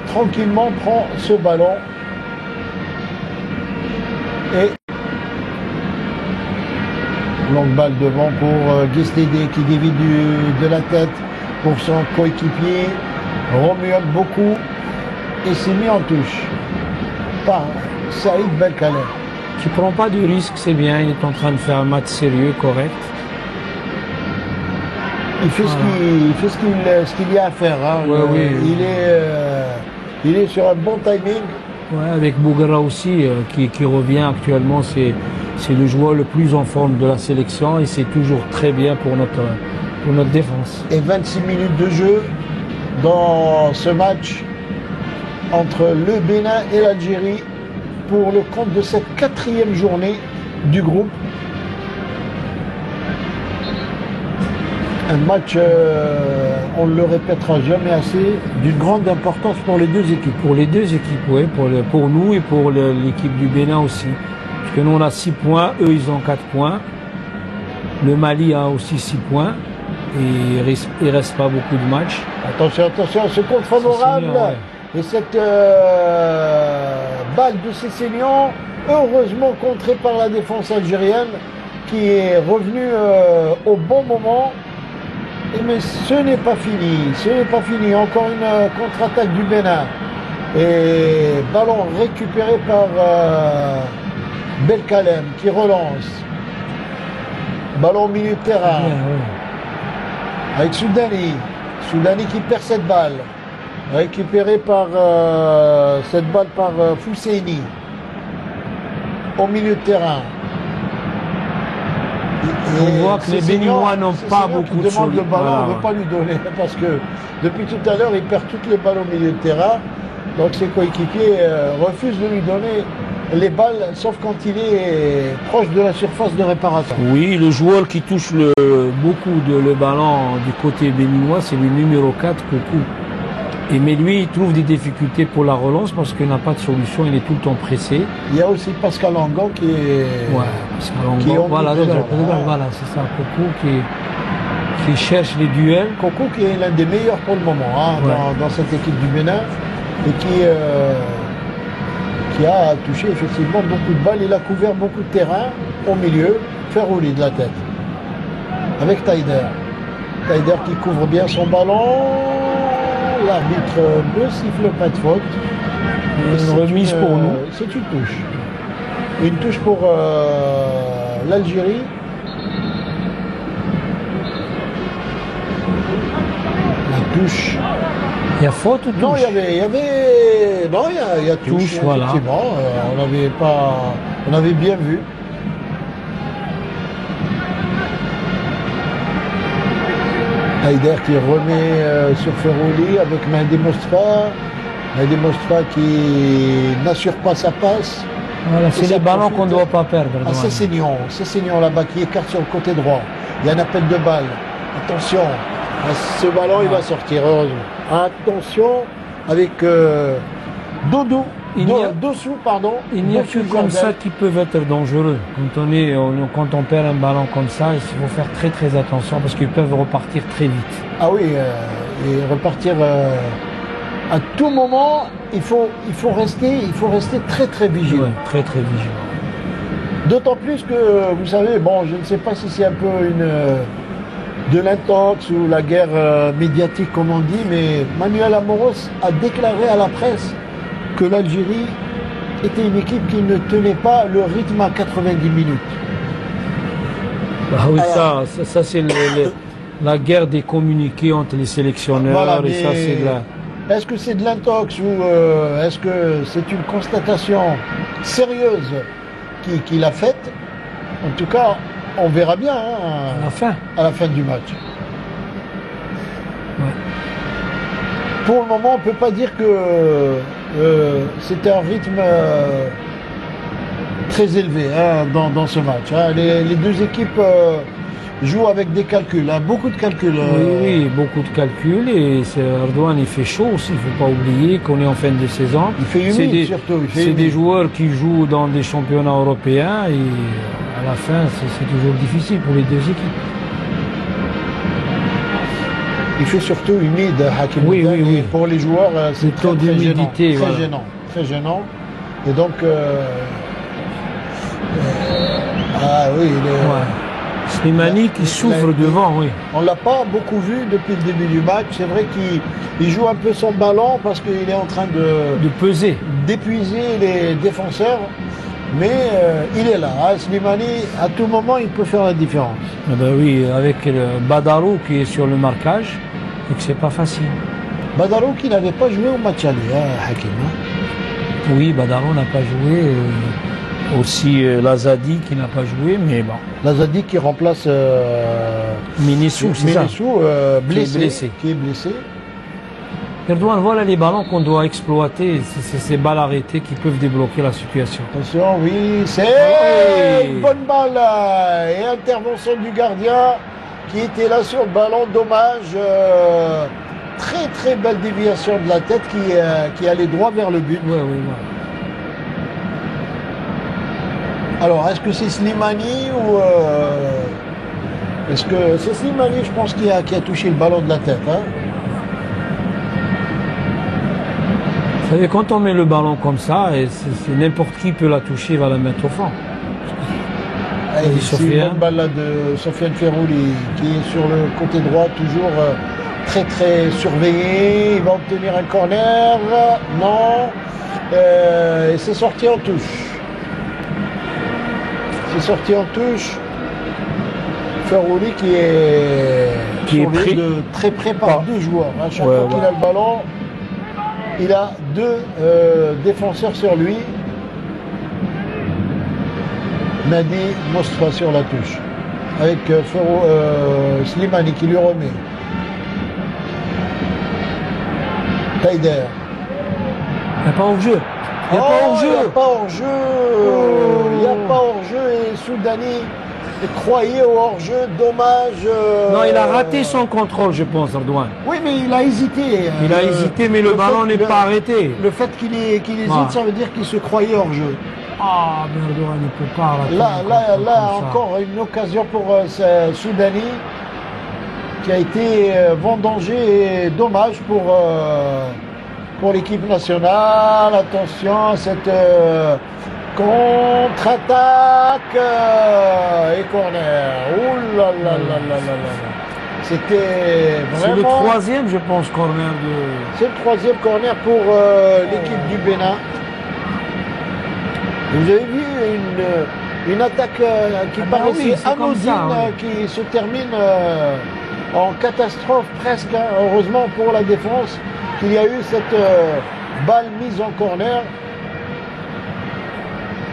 tranquillement prend ce ballon. Et longue balle devant pour Guestédé qui dévie de la tête pour son coéquipier. Romuald beaucoup et s'est mis en touche par Saïd Belkhalem. Tu prends pas de risque, c'est bien. Il est en train de faire un match sérieux, correct. Il fait ce qu'il y a à faire. Hein. Ouais, oui. Il est sur un bon timing. Ouais, avec Bougara aussi, qui revient actuellement, c'est le joueur le plus en forme de la sélection et c'est toujours très bien pour notre défense. Et 26 minutes de jeu dans ce match entre le Bénin et l'Algérie pour le compte de cette 4e journée du groupe. Un match, on ne le répétera jamais assez, d'une grande importance pour les deux équipes. Pour les deux équipes, oui, pour nous et pour l'équipe du Bénin aussi. Parce que nous on a 6 points, eux ils ont 4 points. Le Mali a aussi 6 points. Et il reste pas beaucoup de matchs. Attention, ce compte favorable. Ouais. Et cette balle de Cessignon, heureusement contrée par la défense algérienne, qui est revenue au bon moment. Mais ce n'est pas fini, encore une contre-attaque du Bénin. Et ballon récupéré par Belkhalem qui relance. Ballon au milieu de terrain. Ouais, ouais. Avec Soudani. Soudani qui perd cette balle. Récupéré par cette balle par Fousseini. Au milieu de terrain. On voit que les Béninois n'ont pas beaucoup de demande le ballon, voilà, on ne veut pas lui donner parce que depuis tout à l'heure, il perd toutes les balles au milieu de terrain. Donc ses coéquipiers refusent de lui donner les balles, sauf quand il est proche de la surface de réparation. Oui, le joueur qui touche beaucoup le ballon du côté béninois, c'est le numéro 4, Kokou. Mais lui, il trouve des difficultés pour la relance parce qu'il n'a pas de solution, il est tout le temps pressé. Il y a aussi Pascal Angon qui est... Ouais, Pascal qui est Angon, voilà, omniprésent. voilà, c'est ça, Kokou qui cherche les duels. Coco qui est l'un des meilleurs pour le moment hein, Ouais. dans cette équipe du Bénin et qui a touché effectivement beaucoup de balles. Il a couvert beaucoup de terrain au milieu, fait rouler de la tête. Avec Taider. Taider qui couvre bien son ballon. L'arbitre ne siffle pas de faute. Une C'est remise pour nous. C'est une touche. Une touche pour l'Algérie. La touche. Il y a faute ou touche? Non, il y a touche, Touche, voilà. effectivement. On avait bien vu. Haider qui remet sur Ferroli avec Mehdi Mostra. Mehdi Mostra qui n'assure pas sa passe. Voilà, c'est Et ça les ballons profite qu'on ne doit pas perdre. à Douane. Cessignon là-bas qui écarte sur le côté droit. Il y a un appel de balle. Attention, ce ballon il va sortir, heureusement. Attention avec Dodo. Il n'y a- Dossou, pardon. Il n'y a Dossou que comme Jardel. ça qui peuvent être dangereux. Quand on perd un ballon comme ça, il faut faire très très attention parce qu'ils peuvent repartir très vite. Ah oui, et repartir à tout moment. Il faut rester très très vigilant. Ouais, très très vigilant. D'autant plus que, vous savez, bon, je ne sais pas si c'est un peu de l'intox ou la guerre médiatique, comme on dit, mais Manuel Amoros a déclaré à la presse que l'Algérie était une équipe qui ne tenait pas le rythme à 90 minutes. Ah oui, Alors- ça c'est la guerre des communiqués entre les sélectionneurs Voilà, et ça mais- c'est de la... Est-ce que c'est de l'intox ou est-ce que c'est une constatation sérieuse qu'il a faite? En tout cas, on verra bien hein, à la fin du match. Ouais. Pour le moment, on ne peut pas dire que c'était un rythme très élevé hein, dans ce match. Hein. Les deux équipes jouent avec des calculs, hein, beaucoup de calculs. Oui, beaucoup de calculs. Et Erdogan, il fait chaud aussi. Il ne faut pas oublier qu'on est en fin de saison. Il fait humide surtout. C'est des joueurs qui jouent dans des championnats européens et à la fin, c'est toujours difficile pour les deux équipes. Il fait surtout humide, Hakim. Oui, oui, oui. Pour les joueurs, c'est très gênant. Voilà. Très gênant. Et donc, ah oui, Slimani qui souffre devant, oui. On ne l'a pas beaucoup vu depuis le début du match. C'est vrai qu'il joue un peu son ballon parce qu'il est en train de peser, d'épuiser les défenseurs. Mais il est là. Hein. Slimani, à tout moment, il peut faire la différence. Ah ben oui, avec Badarou qui est sur le marquage, et que c'est pas facile. Badarou qui n'avait pas joué au match aller, hein, Hakim. Hein. Oui, Badarou n'a pas joué. Aussi Lazadi qui n'a pas joué, mais bon. Lazadi qui remplace Minissou, c'est ça. blessé, qui est blessé. Erdogan, voilà les ballons qu'on doit exploiter, c'est ces balles arrêtées qui peuvent débloquer la situation. Attention, oui, c'est une bonne balle et intervention du gardien qui était là sur le ballon, dommage. Très très belle déviation de la tête qui allait droit vers le but. Oui, oui, oui. Alors, est-ce que c'est Slimani ou... Est-ce que c'est Slimani, je pense, qui a touché le ballon de la tête hein. Vous savez, quand on met le ballon comme ça, n'importe qui peut la toucher, va la mettre au fond. C'est une bonne balle là de Sofiane Ferrouli, qui est sur le côté droit, toujours très très surveillé. Il va obtenir un corner. Non. Et c'est sorti en touche. C'est sorti en touche. Ferrouli qui est pris très près par deux joueurs. À chaque fois qu'il a le ballon, il a deux défenseurs sur lui. Madi Mostra sur la touche. Avec Slimani qui lui remet. Taider. Il n'y a pas hors-jeu. Il n'y a pas hors-jeu. Il n'y a pas hors-jeu. Il n'y a pas hors-jeu. Et Soudani croyait au hors-jeu. Dommage. Non, il a raté son contrôle, je pense, Erdogan. Oui, mais il a hésité. Il a hésité, mais le ballon n'est pas arrêté. Le fait qu'il hésite, ça veut dire qu'il se croyait hors-jeu. Ah, mais Erdogan ne peut pas rater. Là encore une occasion pour Soudani qui a été vendangé et dommage pour l'équipe nationale. Attention à cette contre-attaque et corner. Ouh là là là là là là. C'était vraiment... C'est le troisième, je pense, corner de... C'est le troisième corner pour l'équipe du Bénin. Vous avez vu une attaque qui paraissait anodine, qui se termine en catastrophe presque. Hein. Heureusement pour la défense qu'il y a eu cette balle mise en corner.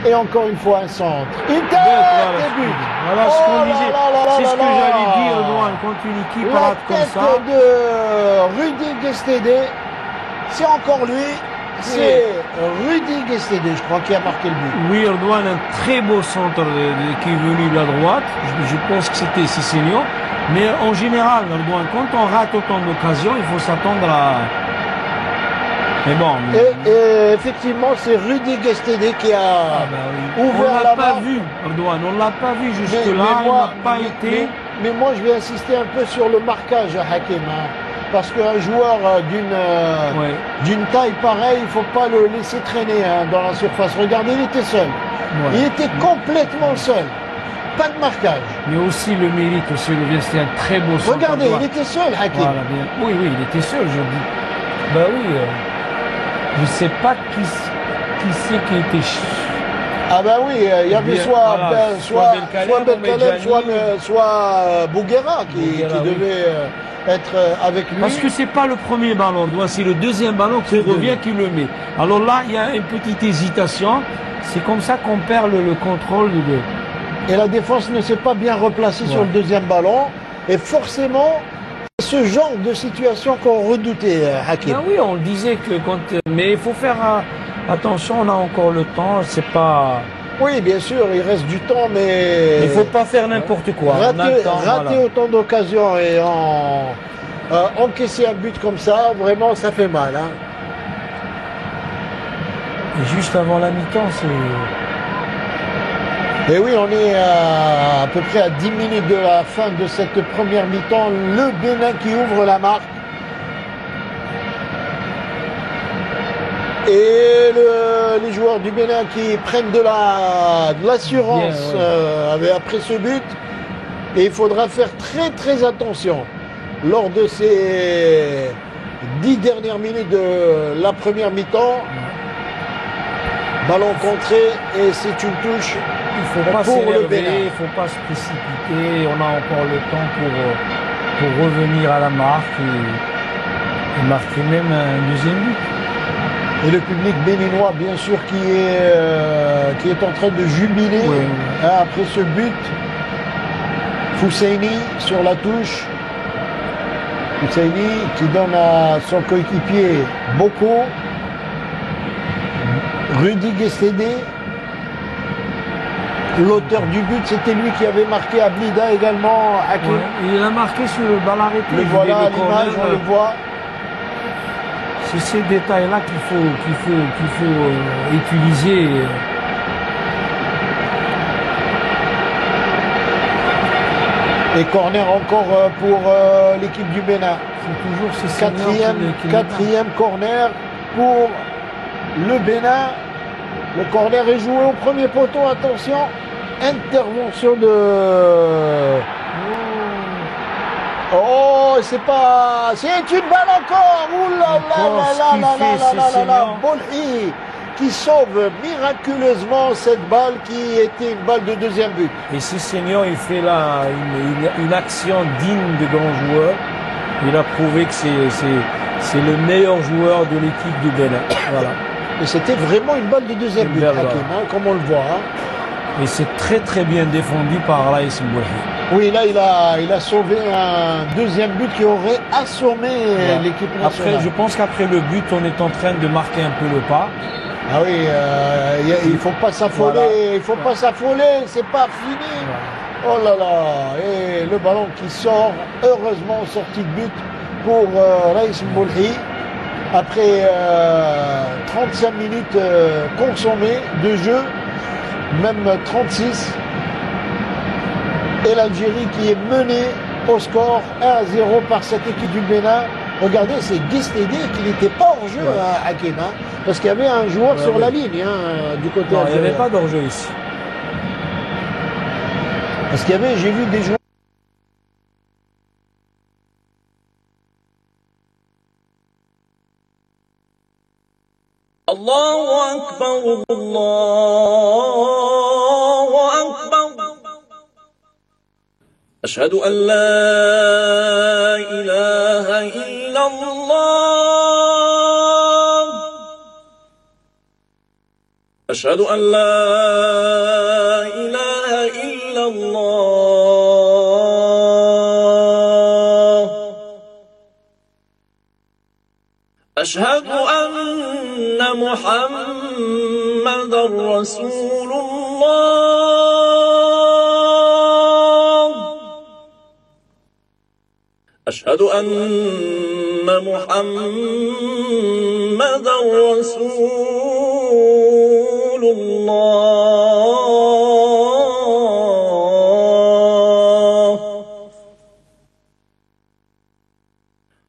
Et encore une fois un centre. Une tête et but. Voilà ce qu'on disait. C'est ce que j'allais dire, Erdogan, quand une équipe rate comme ça. La tête de Rudy Guestédé, c'est encore lui. C'est Rudy Guestédé, je crois, qui a marqué le but. Oui, Erdogan, un très beau centre qui est venu de la droite. Je pense que c'était Sissignon. Mais en général, Erdogan, quand on rate autant d'occasions, il faut s'attendre à... Mais bon... Et effectivement, c'est Rudy Guestédé qui a ouvert la main. On l'a pas vu, Erdogan, on l'a pas vu jusque-là, il n'a pas été... Mais moi, je vais insister un peu sur le marquage à Hakim. Hein. Parce qu'un joueur d'une taille pareille, il ne faut pas le laisser traîner hein, dans la surface. Regardez, il était seul. Ouais. Il était complètement seul. Pas de marquage. Mais aussi le mérite, aussi le bien, c'était un très beau centre. Regardez, il était seul, Hakim. Voilà, bien. Oui, il était seul, je dis. Ben oui, je ne sais pas qui c'est qui était... Ah ben oui, il y avait Bien, soit, voilà, soit soit Belkalem, Medjani, soit Bouguera qui Bouguera, oui. devait être avec lui. Parce que c'est pas le premier ballon, c'est le deuxième ballon qui C'est le revient, deuxième. qui le met. Alors là, il y a une petite hésitation. C'est comme ça qu'on perd le contrôle de. Et la défense ne s'est pas bien replacée sur Ouais. le deuxième ballon. Et forcément, c'est ce genre de situation qu'on redoutait, Hakim. Ben oui, on le disait que quand. Mais il faut faire attention, on a encore le temps. C'est pas. Oui, bien sûr, il reste du temps, mais Il faut pas faire n'importe quoi. On a rater, le temps, rater voilà. autant d'occasions et encaisser un but comme ça, vraiment, ça fait mal. Hein. Et juste avant la mi-temps, c'est. Et oui, on est à peu près à 10 minutes de la fin de cette première mi-temps. Le Bénin qui ouvre la marque. Et les joueurs du Bénin qui prennent de l'assurance Bien, ouais. après ce but. Et il faudra faire très très attention lors de ces 10 dernières minutes de la première mi-temps. Ballon contré et c'est une touche. Il faut pas pour le s'énerver, Bénin. il faut pas se précipiter. On a encore le temps pour revenir à la marque et marquer même un deuxième but. Et le public béninois, bien sûr, qui est en train de jubiler Oui. hein, après ce but. Fousseini sur la touche. Fousseini qui donne à son coéquipier Boko. Rudy Guessédé. L'auteur du but, c'était lui qui avait marqué à Blida également. Hakim. Ouais. Il a marqué sur le bal arrêté. Le il voilà à voulait le corner. l'image, on le voit. C'est ces détails-là qu'il faut utiliser. Et corner encore pour l'équipe du Bénin. C'est toujours ces seniors qui les Quatrième corner pour le Bénin. Le corner est joué au premier poteau. Attention, intervention de... Oh, c'est pas... C'est une balle encore. Ouh là là là là là là là là là. Bolhi qui sauve miraculeusement cette balle qui était une balle de deuxième but. Et si Senior, il fait là une action digne de grand joueur, il a prouvé que c'est le meilleur joueur de l'équipe du Bénin. Voilà. Et c'était vraiment une balle de deuxième but, Hakim, hein, comme on le voit. Hein. Et c'est très très bien défendu par Raïs Mbouhi. Oui, là, il a sauvé un deuxième but qui aurait assommé l'équipe nationale. Après, je pense qu'après le but, on est en train de marquer un peu le pas. Ah oui, il faut pas s'affoler, Voilà. il faut pas s'affoler, c'est pas fini. Oh là là, et le ballon qui sort, heureusement sortie de but pour Raïs Mboulhi. Après 35 minutes consommées de jeu, même 36. Et l'Algérie qui est menée au score 1-0 par cette équipe du Bénin. Regardez, c'est Guestédé qui n'était pas hors jeu à Hakim, hein, parce qu'il y avait un joueur sur la ligne hein, du côté Non, il n'y algérien. avait pas d'hors-jeu ici. Parce qu'il y avait, j'ai vu des joueurs. الله أكبر أكبر أشهد أن لا إله إلا الله أشهد أن لا إله إلا الله أشهد أن محمد رسول الله أشهد أن محمد رسول الله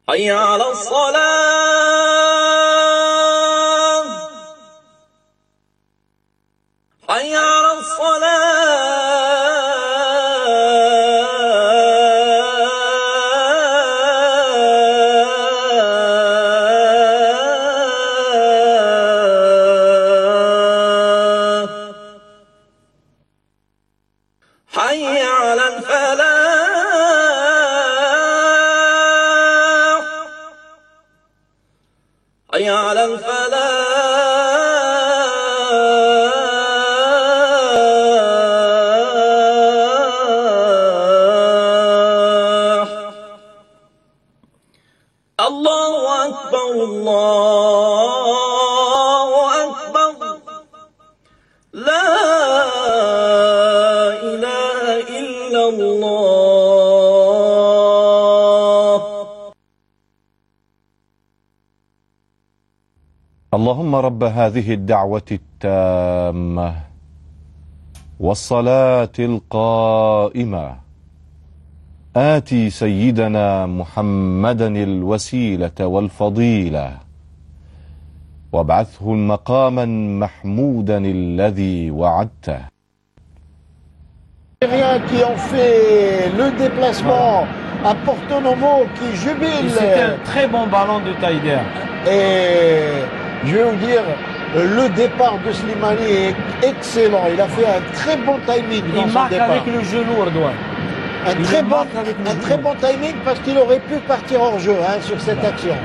حي على الصلاة حي على الصلاة حي على الفلاح حي على الفلاح الله أكبر الله أكبر لا إله إلا الله اللهم رب هذه الدعوة التامة والصلاة القائمة آتي سيدنا محمدا الوسيلة والفضيلة وابعثه مقاما محمودا الذي وعدته. Qui ont fait le déplacement à Porto Novo, qui jubilent. C'était un très bon ballon de Taider. Et je vais vous dire, le départ de Slimani est excellent. Il a fait un très bon timing dans Il son marque départ. avec le genou, Ardouane. Un très bon timing parce qu'il aurait pu partir hors jeu sur cette action.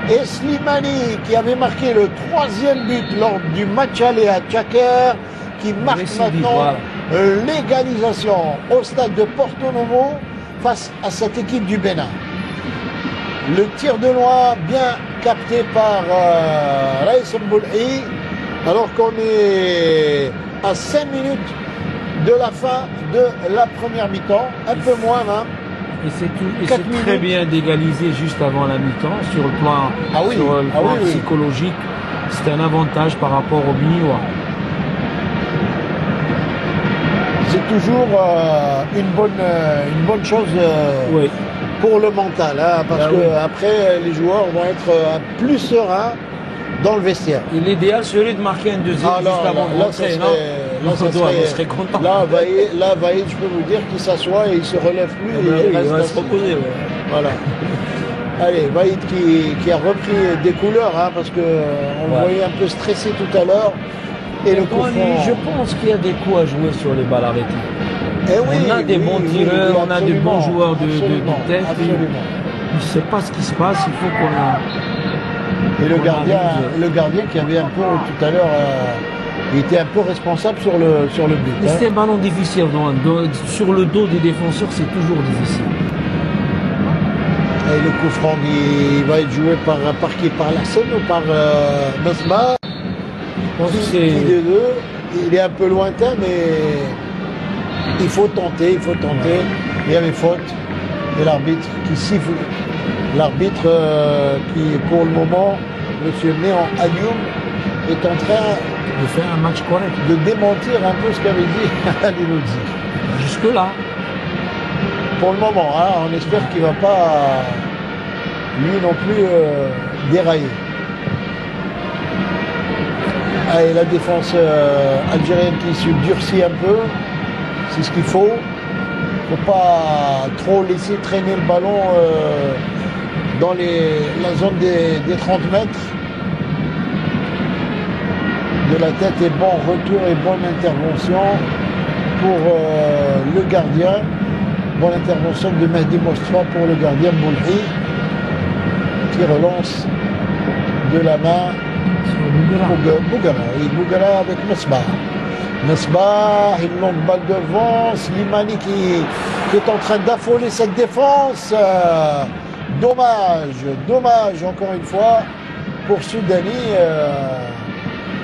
Et Slimani, qui avait marqué le 3e but lors du match aller à Tchaker, qui marque maintenant l'égalisation au stade de Porto Novo face à cette équipe du Bénin. Le tir de loin bien capté par Raïs Mboulhi, alors qu'on est à 5 minutes de la fin de la première mi-temps, un peu moins même. Et c'est très bien d'égaliser juste avant la mi-temps sur le plan, psychologique. C'est un avantage par rapport aux Béninois. C'est toujours une bonne chose pour le mental, parce que après les joueurs vont être plus sereins dans le vestiaire. Et l'idéal serait de marquer un deuxième juste avant de rentrer, non? Là, on serait content. Là, Vaïd, je peux vous dire qu'il s'assoit et il se relève plus. Il va se reposer. Voilà. Allez, Vaïd qui a repris des couleurs, parce que on le voyait un peu stressé tout à l'heure. Et le coup franc. Je pense qu'il y a des coups à jouer sur les balles arrêtées. On a des bons tireurs, on a des bons joueurs de tête. Absolument. Je ne sais pas ce qui se passe, il faut qu'on a... Et le gardien qui avait un peu tout à l'heure, il était un peu responsable sur le but. C'est un ballon difficile, sur le dos des défenseurs, c'est toujours difficile. Et le coup franc, il va être joué par qui? Par Lassène ou par Mesma? Je pense que c'est... Il est un peu lointain, mais il faut tenter. Il y avait faute. Et l'arbitre qui siffle. L'arbitre qui, pour le moment, M. Néan Alioum, est en train de faire un match correct, de démentir un peu ce qu'avait dit Alilouzi. Jusque-là. Pour le moment, on espère qu'il ne va pas, lui non plus, dérailler. Et la défense algérienne qui se durcit un peu, c'est ce qu'il faut. Il ne faut pas trop laisser traîner le ballon dans la zone des 30 mètres. De la tête et bon retour et bonne intervention pour le gardien. Bonne intervention de Mehdi Mostra pour le gardien Mboulhi qui relance de la main Bougara avec Mesbah. Mesbah, une longue balle devant, Slimani qui est en train d'affoler cette défense. Dommage encore une fois pour Soudani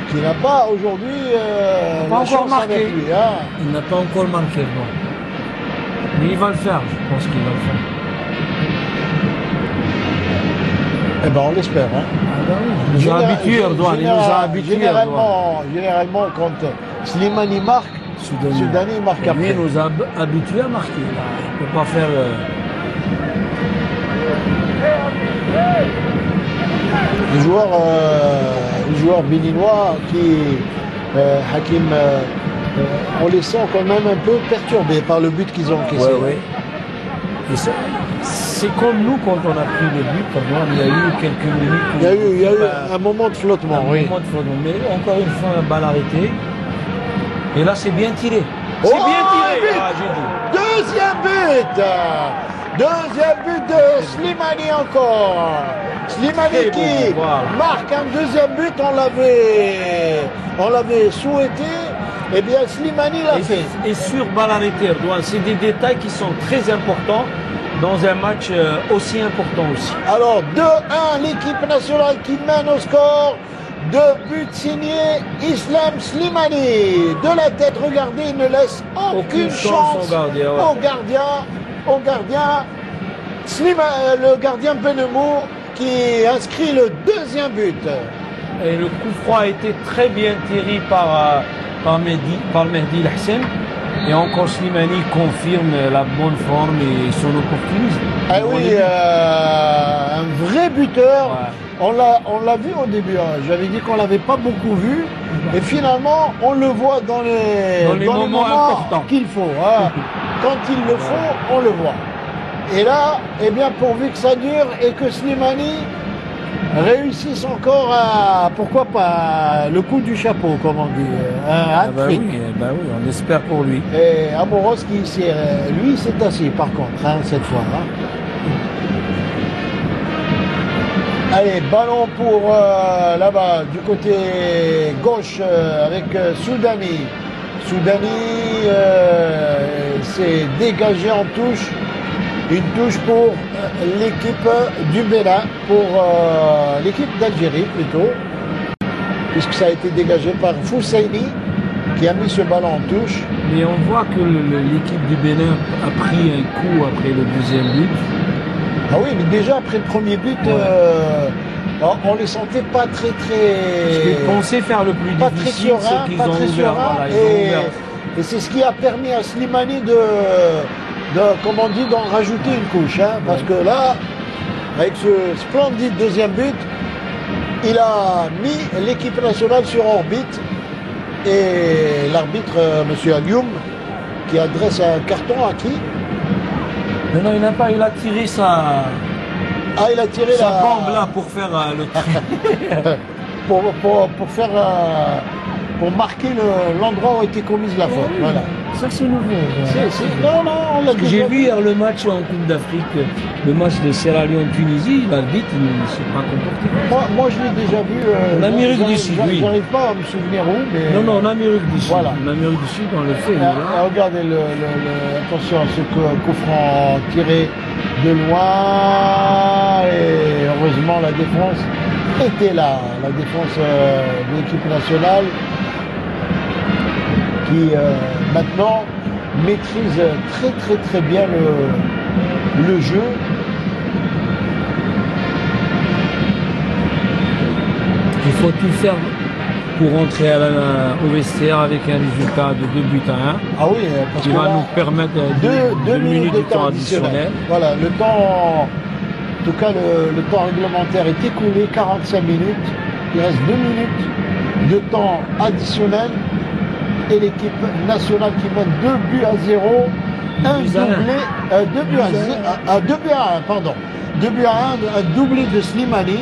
qui n'a pas aujourd'hui pas encore marqué. Lui, Il n'a pas encore marqué, bon. Mais il va le faire, je pense qu'il va le faire. Eh ben on l'espère. Il nous a habitués, Erdogan. Il nous a habitués. Généralement, quand Slimani marque, Soudani marque après. Lui nous a habitués à marquer. Il ne peut pas faire... Les joueurs béninois qui, Hakim, on les sent quand même un peu perturbés par le but qu'ils ont encaissé. Ouais. C'est comme nous quand on a pris le but, il y a eu quelques minutes. Il y a eu un moment de flottement. Mais encore une fois, un balle arrêtée. Et là, c'est bien tiré. C'est bien un tiré. but. Ah, j'ai dit. Deuxième but. Deuxième but de Slimani encore. Slimani Très qui bon, voilà. marque un deuxième but, on l'avait souhaité. Eh bien, Slimani l'a fait. Et sur balle arrêtée, Erdogan, c'est des détails qui sont très importants dans un match aussi important aussi. Alors 2-1, l'équipe nationale qui mène au score. 2 buts signés Islam Slimani. De la tête, regardez, il ne laisse aucune chance au gardien. Ouais. au gardien. Le gardien Benemou qui inscrit le deuxième but. Et le coup franc a été très bien tiré par Mehdi Lahsen. Et encore Slimani confirme la bonne forme et son opportunisme. Ah oui, un vrai buteur. Ouais. On l'a vu au début. Hein. J'avais dit qu'on l'avait pas beaucoup vu. Et finalement, on le voit dans les moments importants qu'il faut. Hein. Quand il le faut, on le voit. Et là, eh bien, pourvu que ça dure et que Slimani réussissent encore à, pourquoi pas, le coup du chapeau, comme on dit, un hat-trick. Oui, on espère pour lui. Et Amoros, lui, s'est assis, par contre, hein, cette fois. Hein. Allez, ballon pour là-bas, du côté gauche, avec Soudani. Soudani s'est dégagé en touche. Une touche pour l'équipe du Bénin, pour l'équipe d'Algérie plutôt, puisque ça a été dégagé par Fousseini qui a mis ce ballon en touche. Mais on voit que l'équipe du Bénin a pris un coup après le deuxième but. Ah oui, mais déjà après le premier but, on les sentait pas très. Ce qu'ils pensaient faire le plus pas difficile, c'est qu'ils ont ouvert. Voilà, ils ont ouvert. Et c'est ce qui a permis à Slimani comme on dit, d'en rajouter une couche. Hein, parce que là, avec ce splendide deuxième but, il a mis l'équipe nationale sur orbite. Et l'arbitre, M. Agnoum, qui adresse un carton à qui? Non, il n'a pas, il a tiré sa bombe là pour faire le trait. pour faire pour marquer l'endroit où a été commise la faute. Voilà. Ça c'est nouveau. Non, on l'a déjà J'ai vu hier le match en Coupe d'Afrique, le match de Sierra Leone-Tunisie, l'arbitre il ne s'est pas comporté. Moi je l'ai déjà vu. En Amérique du Sud, oui. J'arrive pas à me souvenir où, mais. Non, en Amérique du Sud. Voilà. En Amérique du Sud, on le fait. Regardez attention à ce coup franc tiré de loin. Et heureusement la défense était là. La défense de l'équipe nationale qui maintenant maîtrise très bien le jeu. Il faut tout faire pour rentrer au vestiaire avec un résultat de 2 buts à 1. Ah oui, parce qui que va là, nous permettre 2 minutes de temps additionnel. Voilà, le temps, en tout cas le temps réglementaire est écoulé, 45 minutes. Il reste 2 minutes de temps additionnel. Et l'équipe nationale qui mène 2 buts à 0. Un doublé, 2 buts à 2 buts à 1, pardon. 2 buts à 1, un doublé de Slimani,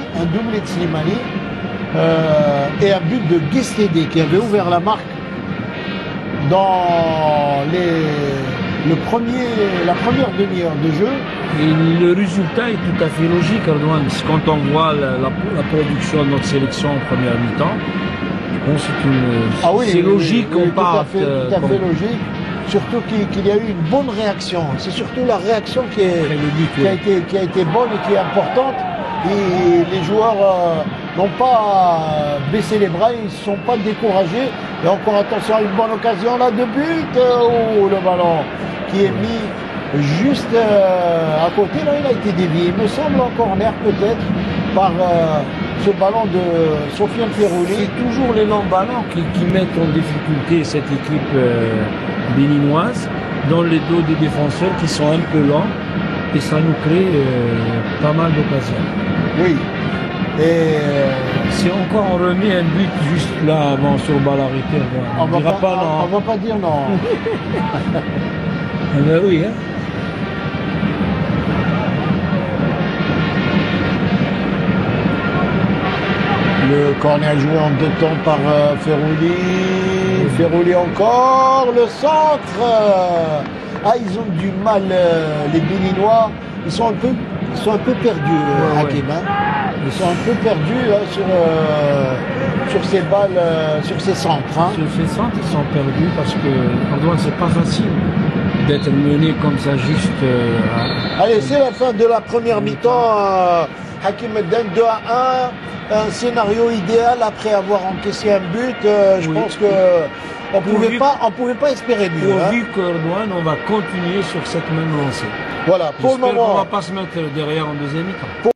et un but de Guestédé qui avait ouvert la marque dans la première demi-heure de jeu. Et le résultat est tout à fait logique, Erdogan. Quand on voit la production de notre sélection en première mi-temps, bon, c'est logique qu'on parte. Tout à fait logique. Surtout qu'il y a eu une bonne réaction. C'est surtout la réaction qui a été bonne et qui est importante. Et les joueurs n'ont pas baissé les bras, ils ne se sont pas découragés. Et encore attention à une bonne occasion là de but. Le ballon qui est mis juste à côté. Là, il a été dévié. Il me semble en corner peut-être par ce ballon de Sofiane Ferrouli. C'est toujours les longs ballons qui mettent en difficulté cette équipe béninoise dans les dos des défenseurs qui sont un peu lents et ça nous crée pas mal d'occasions. Oui. Et si encore on remet un but juste là avant sur balle arrêtée, on ne dira pas non. On va pas dire non. Ben oui, hein. Le corner joué en 2 temps par Ferrouli. Ferrouli encore. Le centre. Ah, ils ont du mal, les Béninois. Ils sont un peu perdus, Hakim. Hein. Ils sont un peu perdus là, sur ces balles, sur ces centres. Hein. Sur ces centres, ils sont perdus parce que Antoine, c'est pas facile d'être mené comme ça juste. Allez, c'est la fin de la première mi-temps. Hakim Medden 2-1. Un scénario idéal après avoir encaissé un but. Je pense que on pouvait pas espérer mieux. Pourvu que Erdogan, on va continuer sur cette même lancée. Voilà, pour le moment. On va pas se mettre derrière en deuxième mi-temps.